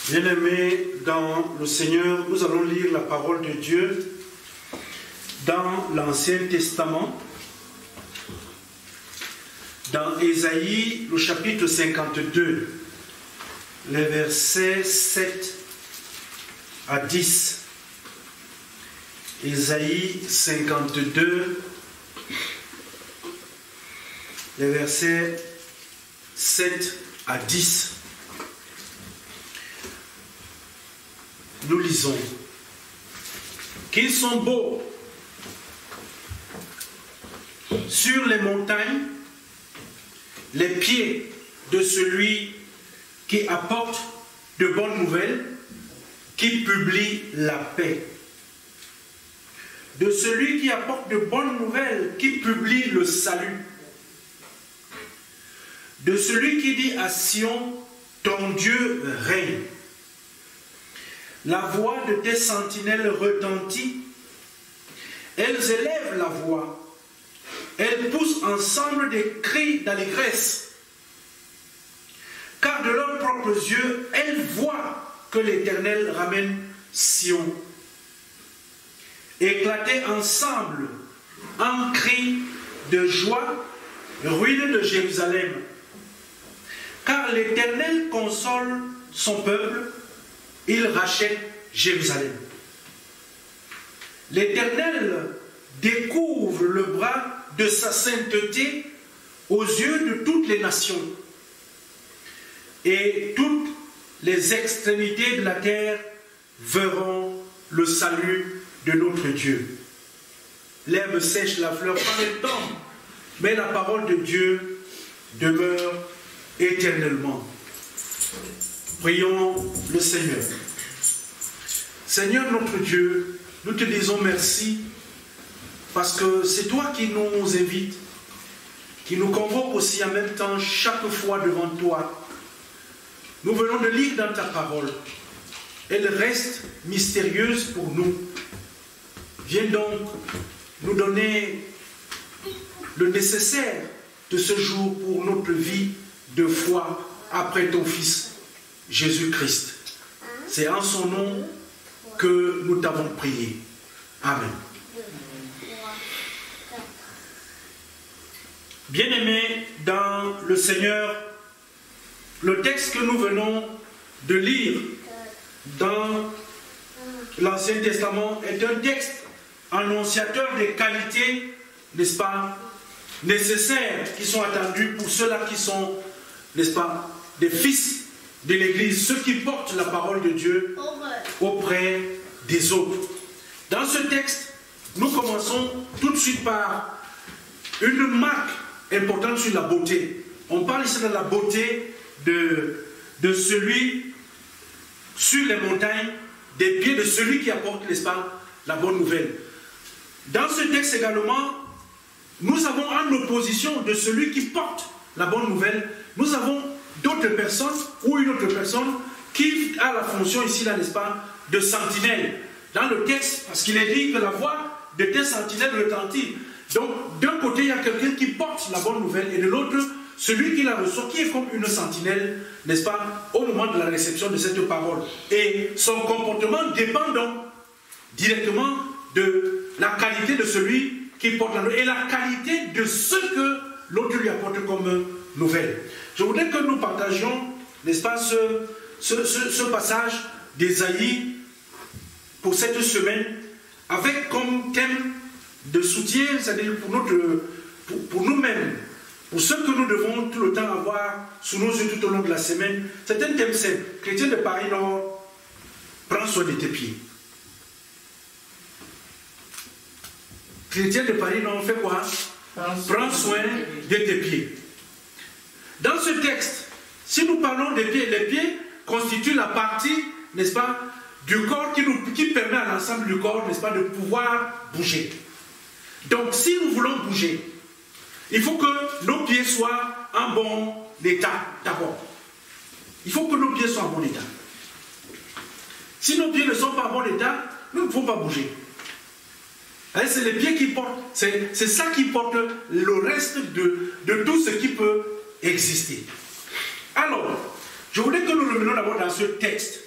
Bien-aimés dans le Seigneur, nous allons lire la parole de Dieu dans l'Ancien Testament, dans Ésaïe, le chapitre 52, les versets 7 à 10. Ésaïe 52, les versets 7 à 10. Nous lisons qu'ils sont beaux sur les montagnes les pieds de celui qui apporte de bonnes nouvelles, qui publie la paix. De celui qui apporte de bonnes nouvelles, qui publie le salut. De celui qui dit à Sion, ton Dieu règne. La voix de tes sentinelles retentit. Elles élèvent la voix. Elles poussent ensemble des cris d'allégresse. Car de leurs propres yeux, elles voient que l'Éternel ramène Sion. Éclatez ensemble en cris de joie, ruines de Jérusalem. Car l'Éternel console son peuple, il rachète Jérusalem. L'Éternel découvre le bras de sa sainteté aux yeux de toutes les nations. Et toutes les extrémités de la terre verront le salut de notre Dieu. L'herbe sèche, la fleur prend le temps, mais la parole de Dieu demeure éternellement. Prions le Seigneur. Seigneur notre Dieu, nous te disons merci parce que c'est toi qui nous invites, qui nous convoque aussi en même temps chaque fois devant toi. Nous venons de lire dans ta parole. Elle reste mystérieuse pour nous. Viens donc nous donner le nécessaire de ce jour pour notre vie de foi après ton Fils Jésus-Christ. C'est en son nom que nous t'avons prié. Amen. Bien-aimés dans le Seigneur, le texte que nous venons de lire dans l'Ancien Testament est un texte annonciateur des qualités, n'est-ce pas, nécessaires qui sont attendues pour ceux-là qui sont, n'est-ce pas, des fils de l'Église, ceux qui portent la parole de Dieu auprès des autres. Dans ce texte, nous commençons tout de suite par une marque importante sur la beauté. On parle ici de la beauté de celui sur les montagnes, des pieds de celui qui apporte, n'est-ce pas, la bonne nouvelle. Dans ce texte également, nous avons en opposition de celui qui porte la bonne nouvelle, nous avons d'autres personnes ou une autre personne qui a la fonction ici, là, n'est-ce pas, de sentinelle. Dans le texte, parce qu'il est dit que la voix de tes sentinelles retentit. Donc, d'un côté, il y a quelqu'un qui porte la bonne nouvelle et de l'autre, celui qui la reçoit, qui est comme une sentinelle, n'est-ce pas, au moment de la réception de cette parole. Et son comportement dépend donc directement de la qualité de celui qui porte la nouvelle et la qualité de ce que l'autre lui apporte comme nouvelle. Je voudrais que nous partagions, n'est-ce pas, ce passage d'Ésaïe pour cette semaine avec comme thème de soutien, c'est-à-dire pour nous-mêmes, pour ce que nous devons tout le temps avoir sous nos yeux tout au long de la semaine. C'est un thème simple. Chrétien de Paris Nord, prends soin de tes pieds. Chrétien de Paris Nord, fais quoi? Prends soin de tes pieds. Dans ce texte, si nous parlons des pieds, les pieds constituent la partie, n'est-ce pas, du corps qui permet à l'ensemble du corps, n'est-ce pas, de pouvoir bouger. Donc, si nous voulons bouger, il faut que nos pieds soient en bon état d'abord. Il faut que nos pieds soient en bon état. Si nos pieds ne sont pas en bon état, nous ne pouvons pas bouger. C'est les pieds qui portent, c'est ça qui porte le reste de tout ce qui peut exister. Alors, je voudrais que nous revenions d'abord dans ce texte.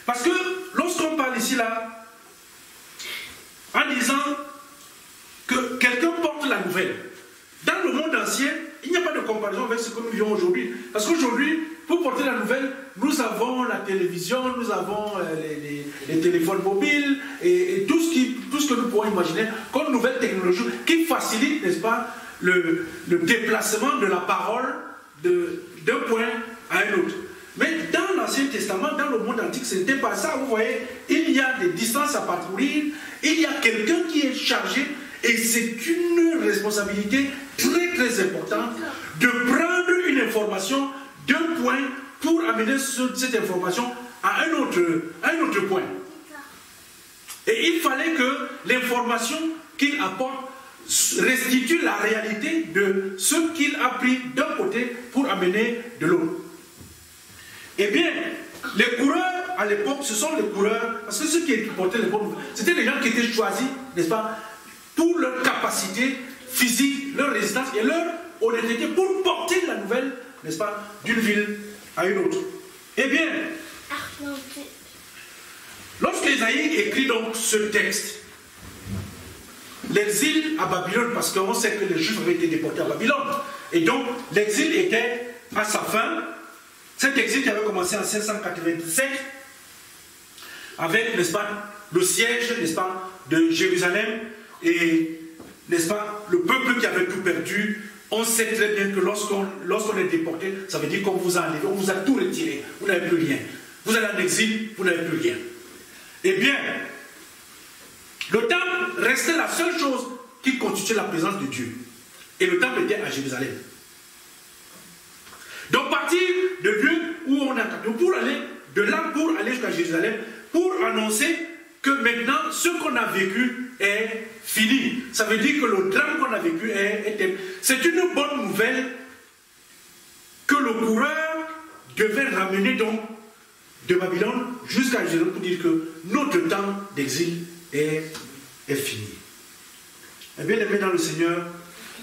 Parce que lorsqu'on parle ici là, en disant que quelqu'un porte la nouvelle, dans le monde ancien, il n'y a pas de comparaison avec ce que nous vivons aujourd'hui. Parce qu'aujourd'hui, pour porter la nouvelle, nous avons la télévision, nous avons les téléphones mobiles et tout ce que nous pouvons imaginer comme nouvelle technologie qui facilite, n'est-ce pas, le déplacement de la parole d'un point à un autre. Mais dans l'Ancien Testament, dans le monde antique, ce n'était pas ça. Vous voyez, il y a des distances à parcourir, il y a quelqu'un qui est chargé, et c'est une responsabilité très très importante de prendre une information d'un point pour amener cette information à un autre point. Et il fallait que l'information qu'il apporte restitue la réalité de ce qu'il a pris d'un côté pour amener de l'autre. Eh bien, les coureurs à l'époque, ce sont les coureurs, parce que ceux qui portaient les bonnes, c'était les gens qui étaient choisis, n'est-ce pas, pour leur capacité physique, leur résistance et leur honnêteté pour porter la nouvelle, n'est-ce pas, d'une ville à une autre. Eh bien, lorsque Isaïe écrit donc ce texte, l'exil à Babylone, parce qu'on sait que les Juifs avaient été déportés à Babylone, et donc l'exil était à sa fin. Cet exil qui avait commencé en 597 avec, n'est-ce pas, le siège, n'est-ce pas, de Jérusalem et, n'est-ce pas, le peuple qui avait tout perdu. On sait très bien que lorsqu'on est déporté, ça veut dire qu'on vous a enlevé, on vous a tout retiré, vous n'avez plus rien. Vous allez en exil, vous n'avez plus rien. Eh bien, le temple restait la seule chose qui constituait la présence de Dieu. Et le temple était à Jérusalem. Donc, partir de lieu où on a capté, pour aller de là, pour aller jusqu'à Jérusalem, pour annoncer que maintenant, ce qu'on a vécu est fini. Ça veut dire que le drame qu'on a vécu est c'est une bonne nouvelle que le coureur devait ramener donc de Babylone jusqu'à Jérusalem pour dire que notre temps d'exil est fini. Eh bien, aimés dans le Seigneur,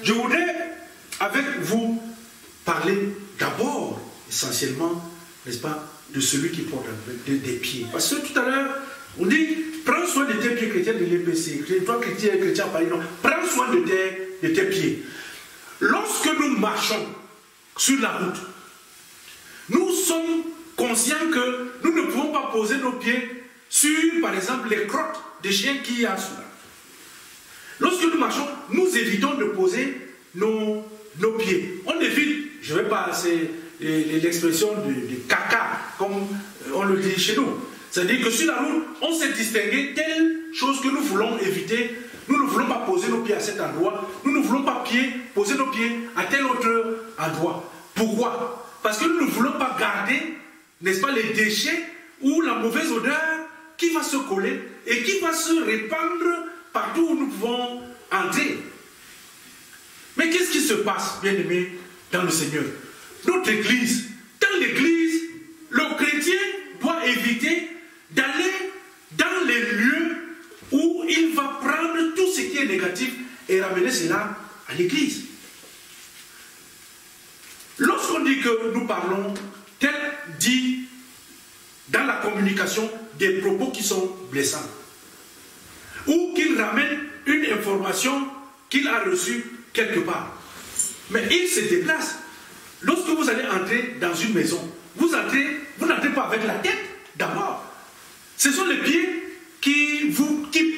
je voudrais avec vous parler d'abord, essentiellement, n'est-ce pas, de celui qui porte des pieds. Parce que tout à l'heure, on dit, prends soin de tes pieds, chrétiens de l'EPC. Toi, chrétien à Paris, non. Prends soin de tes pieds. Lorsque nous marchons sur la route, nous sommes conscients que nous ne pouvons pas poser nos pieds sur, par exemple, les crottes des chiens qu'il y a sur la route. Lorsque nous marchons, nous évitons de poser nos pieds. On évite, je ne vais pas, c'est l'expression de caca, comme on le dit chez nous. C'est-à-dire que sur la route, on s'est distingué telle chose que nous voulons éviter. Nous ne voulons pas poser nos pieds à cet endroit. Nous ne voulons pas poser nos pieds à tel autre endroit. Pourquoi? Parce que nous ne voulons pas garder, n'est-ce pas, les déchets ou la mauvaise odeur qui va se coller et qui va se répandre partout où nous pouvons entrer. Mais qu'est-ce qui se passe, bien-aimés, dans le Seigneur? Notre Église, dans l'Église, le chrétien doit éviter d'aller dans les lieux où il va prendre tout ce qui est négatif et ramener cela à l'Église. Lorsqu'on dit que nous parlons, tel dit dans la communication des propos qui sont blessants, ou qu'il ramène une information qu'il a reçue quelque part. Mais il se déplace. Lorsque vous allez entrer dans une maison, vous n'entrez pas avec la tête d'abord. Ce sont les pieds qui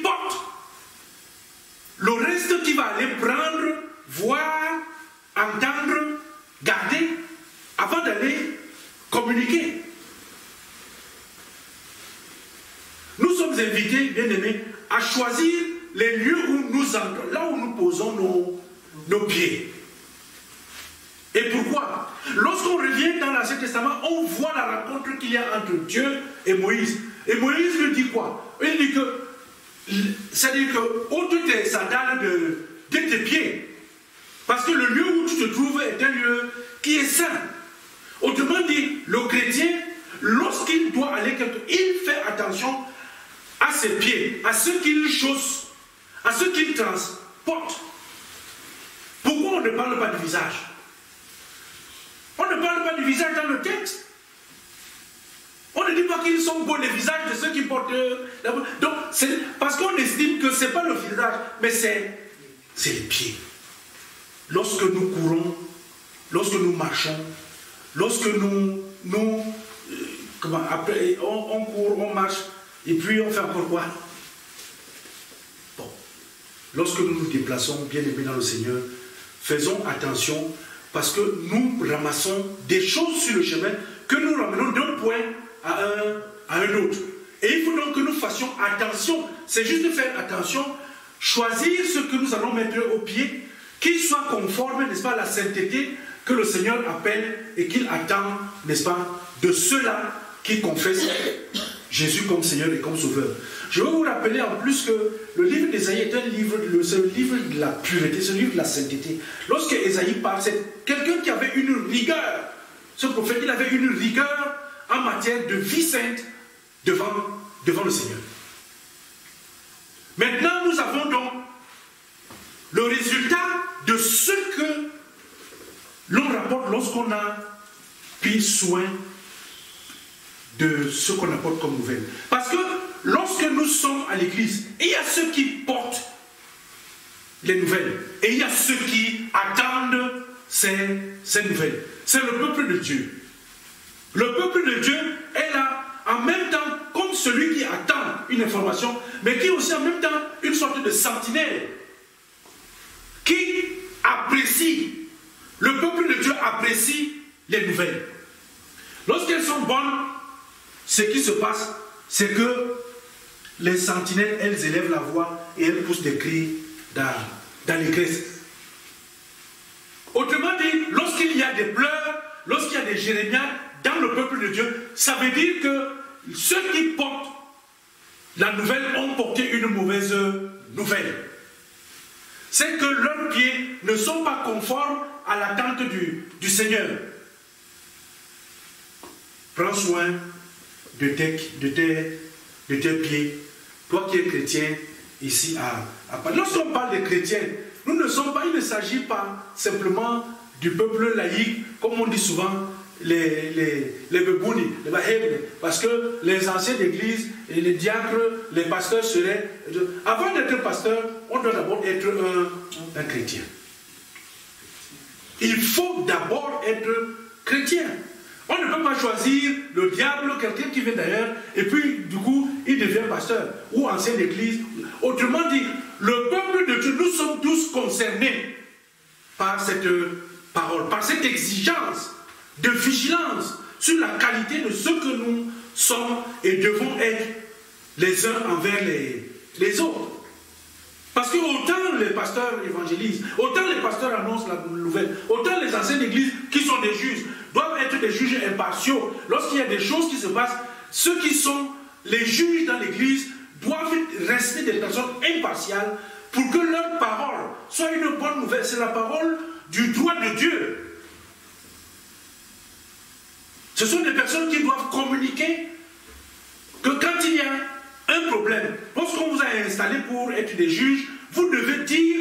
portent. Le reste qui va aller prendre, voir, entendre, garder, avant d'aller communiquer. Nous sommes invités, bien-aimés, à choisir les lieux où nous entrons, là où nous posons nos pieds. Et pourquoi? Lorsqu'on revient dans l'Ancien Testament, on voit la rencontre qu'il y a entre Dieu et Moïse. Et Moïse lui dit quoi? Il dit que, c'est-à-dire que, ôte tes sandales de tes pieds. Parce que le lieu où tu te trouves est un lieu qui est saint. Autrement dit, le chrétien, lorsqu'il doit aller quelque part, il fait attention à ses pieds, à ce qu'il chausse, à ce qu'il transporte. Pourquoi on ne parle pas du visage? On ne parle pas du visage dans le texte. On ne dit pas qu'ils sont beaux les visages de ceux qui portent. Donc, parce qu'on estime que ce n'est pas le visage, mais c'est les pieds. Lorsque nous courons, lorsque nous marchons, lorsque après, on court, on marche, et puis on fait encore quoi? Bon. Lorsque nous nous déplaçons, bien aimés dans le Seigneur, faisons attention, parce que nous ramassons des choses sur le chemin que nous ramenons d'un point à un autre. Et il faut donc que nous fassions attention. C'est juste de faire attention, choisir ce que nous allons mettre au pied, qu'il soit conforme, n'est-ce pas, à la sainteté que le Seigneur appelle et qu'il attend, n'est-ce pas, de ceux-là qui confessent Jésus comme Seigneur et comme Sauveur. Je veux vous rappeler en plus que le livre d'Ésaïe est un livre, c'est le livre de la pureté, c'est le livre de la sainteté. Lorsque Ésaïe parle, c'est quelqu'un qui avait une rigueur. Ce prophète, il avait une rigueur en matière de vie sainte devant le Seigneur. Maintenant, nous avons donc le résultat de ce que l'on rapporte lorsqu'on a pris soin de ce qu'on apporte comme nouvelle. Parce que lorsque nous sommes à l'église, il y a ceux qui portent les nouvelles et il y a ceux qui attendent ces nouvelles. C'est le peuple de Dieu. Le peuple de Dieu est là en même temps comme celui qui attend une information, mais qui est aussi en même temps une sorte de sentinelle qui apprécie. Le peuple de Dieu apprécie les nouvelles. Lorsqu'elles sont bonnes, ce qui se passe, c'est que les sentinelles, elles élèvent la voix et elles poussent des cris dans l'église. Autrement dit, lorsqu'il y a des pleurs, lorsqu'il y a des jérémiades dans le peuple de Dieu, ça veut dire que ceux qui portent la nouvelle ont porté une mauvaise nouvelle. C'est que leurs pieds ne sont pas conformes à l'attente du Seigneur. Prends soin de tes pieds. Toi qui es chrétien, ici à Paris. Lorsqu'on parle des chrétiens, il ne s'agit pas simplement du peuple laïque, comme on dit souvent, les bebounis, les bahebnes, parce que les anciens d'église et les diacres, les pasteurs seraient... Avant d'être pasteur, on doit d'abord être un chrétien. Il faut d'abord être chrétien. On ne peut pas choisir le diable, quelqu'un qui vient d'ailleurs, et puis du coup, il devient pasteur ou ancien d'église. Autrement dit, le peuple de Dieu, nous sommes tous concernés par cette parole, par cette exigence de vigilance sur la qualité de ce que nous sommes et devons être les uns envers les autres. Parce que autant les pasteurs évangélisent, autant les pasteurs annoncent la nouvelle, autant les anciens d'église qui sont des juges doivent être des juges impartiaux. Lorsqu'il y a des choses qui se passent, ceux qui sont les juges dans l'église doivent rester des personnes impartiales pour que leur parole soit une bonne nouvelle. C'est la parole du droit de Dieu. Ce sont des personnes qui doivent communiquer que quand il y a un problème, lorsqu'on vous a installé pour être des juges, vous devez dire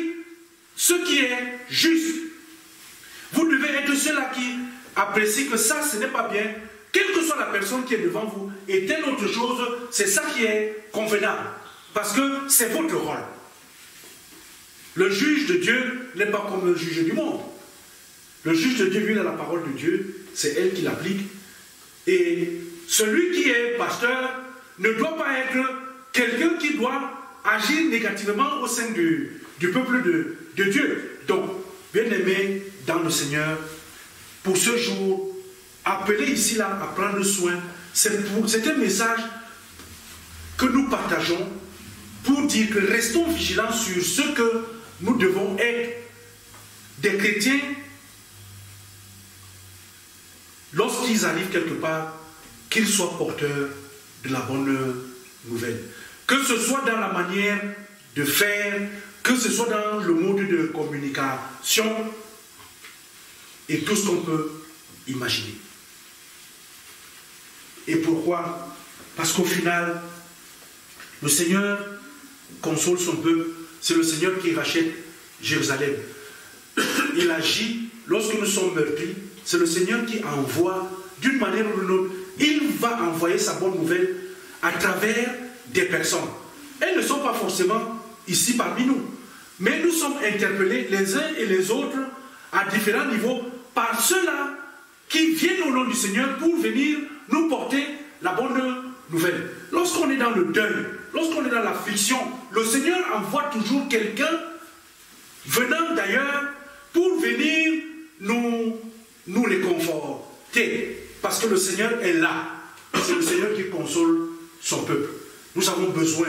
ce qui est juste. Vous devez être ceux-là qui apprécient que ça, ce n'est pas bien, quelle que soit la personne qui est devant vous, et telle autre chose, c'est ça qui est convenable. Parce que c'est votre rôle. Le juge de Dieu n'est pas comme le juge du monde. Le juge de Dieu, lui, il a la parole de Dieu, c'est elle qui l'applique. Et celui qui est pasteur ne doit pas être quelqu'un qui doit agir négativement au sein du peuple de Dieu. Donc, bien aimé dans le Seigneur, pour ce jour, appelé ici là à prendre soin, c'est un message que nous partageons pour dire que restons vigilants sur ce que nous devons être des chrétiens lorsqu'ils arrivent quelque part, qu'ils soient porteurs de la bonne nouvelle. Que ce soit dans la manière de faire, que ce soit dans le mode de communication et tout ce qu'on peut imaginer. Et pourquoi? Parce qu'au final, le Seigneur console son peuple. C'est le Seigneur qui rachète Jérusalem. Il agit lorsque nous sommes meurtris. C'est le Seigneur qui envoie d'une manière ou d'une autre il va envoyer sa bonne nouvelle à travers des personnes. Elles ne sont pas forcément ici parmi nous, mais nous sommes interpellés les uns et les autres à différents niveaux par ceux-là qui viennent au nom du Seigneur pour venir nous porter la bonne nouvelle. Lorsqu'on est dans le deuil, lorsqu'on est dans l'affliction, le Seigneur envoie toujours quelqu'un venant d'ailleurs pour venir nous réconforter. Parce que le Seigneur est là. C'est le Seigneur qui console son peuple. Nous avons besoin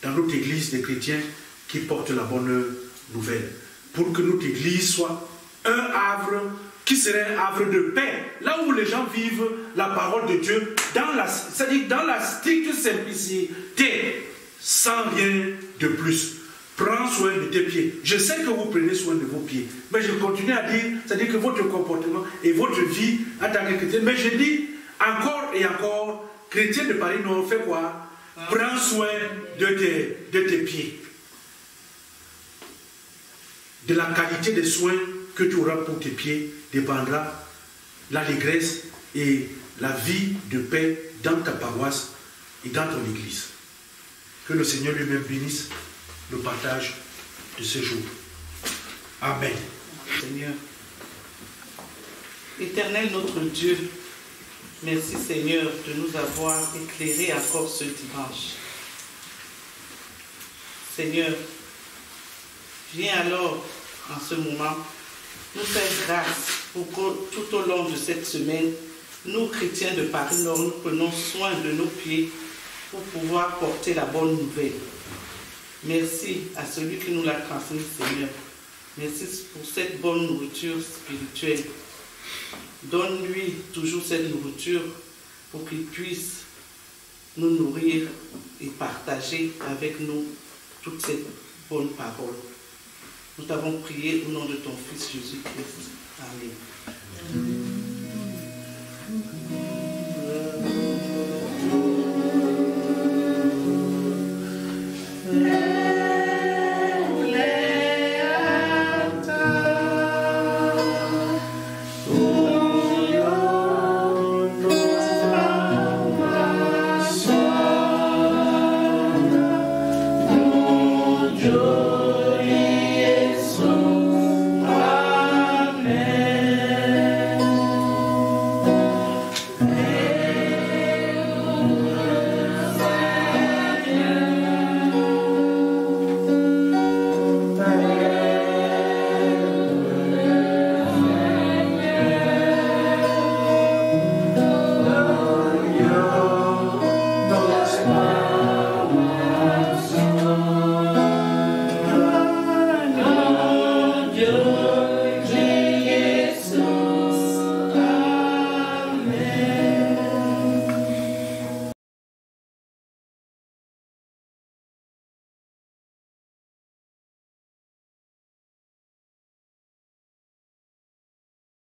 dans notre église des chrétiens qui portent la bonne nouvelle. Pour que notre église soit un havre qui serait un havre de paix. Là où les gens vivent la parole de Dieu, c'est-à-dire dans la stricte simplicité, sans rien de plus. Prends soin de tes pieds. Je sais que vous prenez soin de vos pieds, mais je continue à dire, c'est-à-dire que votre comportement et votre vie en tant que chrétien, mais je dis encore et encore, chrétien de Paris Nord, fais quoi? Prends soin de tes pieds. De la qualité des soins que tu auras pour tes pieds dépendra l'allégresse et la vie de paix dans ta paroisse et dans ton église. Que le Seigneur lui-même bénisse le partage de ce jour. Amen. Seigneur, Éternel notre Dieu, merci Seigneur de nous avoir éclairés encore ce dimanche. Seigneur, viens alors en ce moment nous faire grâce pour que tout au long de cette semaine, nous chrétiens de Paris Nord, nous prenons soin de nos pieds pour pouvoir porter la bonne nouvelle. Merci à celui qui nous l'a transmis, Seigneur. Merci pour cette bonne nourriture spirituelle. Donne-lui toujours cette nourriture pour qu'il puisse nous nourrir et partager avec nous toute cette bonne parole. Nous t'avons prié au nom de ton Fils Jésus-Christ. Amen.